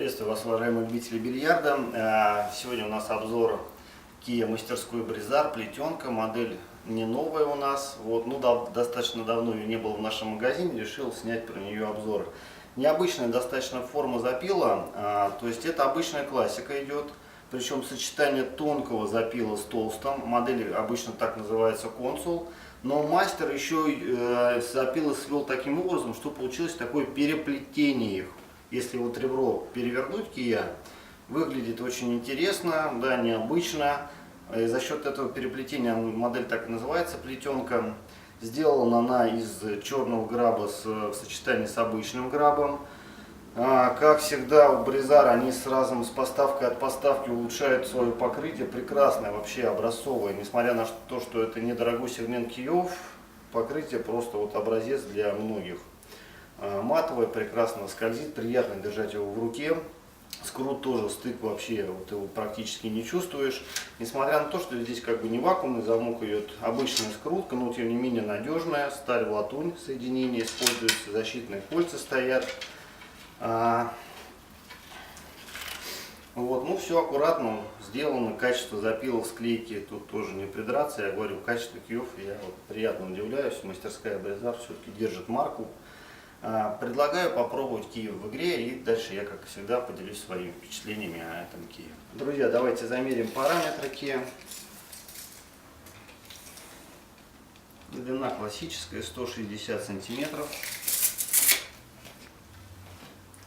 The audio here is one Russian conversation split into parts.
Приветствую вас, уважаемые любители бильярда. Сегодня у нас обзор Kia мастерской Breezar, плетенка, модель не новая у нас. Достаточно давно ее не было в нашем магазине, решил снять про нее обзор. Необычная достаточно форма запила, то есть это обычная классика идет, причем сочетание тонкого запила с толстым, модель обычно так называется консул, но мастер еще запилы свел таким образом, что получилось такое переплетение их. Если вот ребро перевернуть Kia, выглядит очень интересно, да, необычно. И за счет этого переплетения модель так и называется, плетенка. Сделана она из черного граба в сочетании с обычным грабом. Как всегда у Breezar они с поставкой от поставки улучшают свое покрытие. Прекрасное, вообще образцовое. Несмотря на то, что это недорогой сегмент киев, покрытие просто вот образец для многих. Матовое, прекрасно скользит, приятно держать его в руке. Скрут тоже, стык вообще вот его практически не чувствуешь. Несмотря на то, что здесь как бы не вакуумный замок идет, обычная скрутка, но тем не менее надежная. Сталь, латунь, соединение используется, защитные кольца стоят. Ну все аккуратно сделано, качество запилов, склейки тут тоже не придраться. Я говорю, качество киев я приятно удивляюсь. Мастерская Breezar все-таки держит марку. Предлагаю попробовать Киев в игре, и дальше я, как всегда, поделюсь своими впечатлениями о этом Киеве. Друзья, давайте замерим параметры Киева. Длина классическая 160 сантиметров.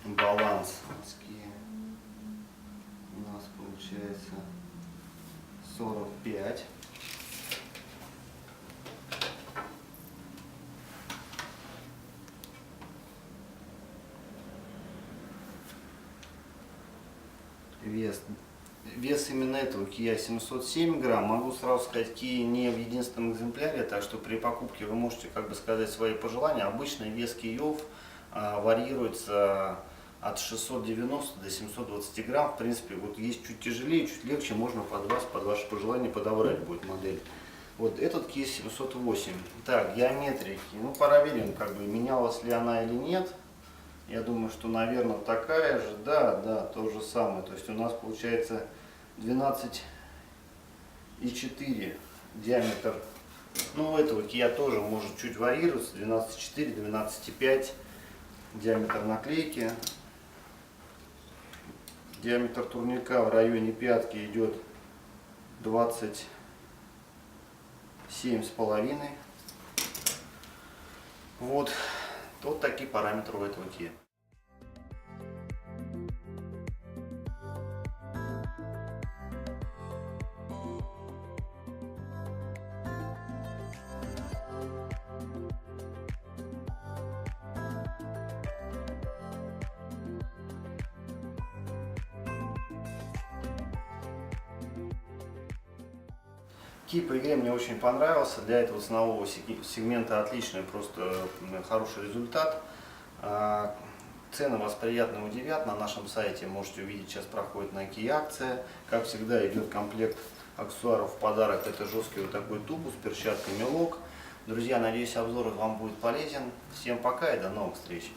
Баланс у нас получается 45. Вес именно этого Kia 707 грамм. Могу сразу сказать, Kia не в единственном экземпляре, так что при покупке вы можете сказать свои пожелания. Обычный вес киев варьируется от 690 до 720 грамм. В принципе, вот есть чуть тяжелее, чуть легче, можно под ваше пожелание подобрать будет модель. Вот этот Kia 708. Так, геометрия. Проверим, менялась ли она или нет. Я думаю, что, наверное, такая же. Да, то же самое. То есть у нас получается 12,4 диаметр. У этого Kia тоже может чуть варьироваться. 12,4, 12,5 диаметр наклейки. Диаметр турника в районе пятки идет 27,5. Вот такие параметры у этого Kia. Ки по игре мне очень понравился. Для этого ценового сегмента отличный, просто хороший результат. Цены вас приятно удивят. На нашем сайте можете увидеть, сейчас проходит на Ки акция. Как всегда идет комплект аксессуаров в подарок. Это жесткий вот такой тубус, перчатка, мелок. Друзья, надеюсь, обзор вам будет полезен. Всем пока и до новых встреч.